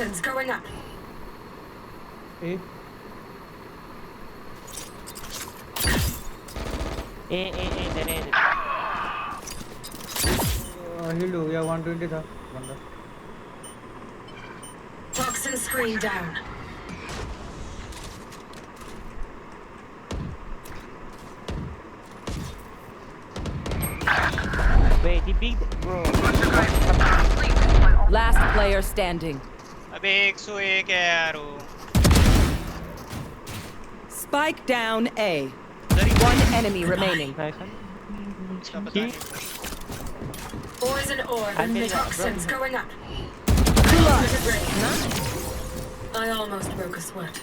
toxins going up. A. देने Heal हो गया 120 था बंदा. Toxin screen down. Wait, the big bro. Last player standing. अबे 101 है यार वो. Spike down A. One enemy remaining. Nice one. इसका पता नहीं. Poison orb and the toxins going up. I almost broke a sweat.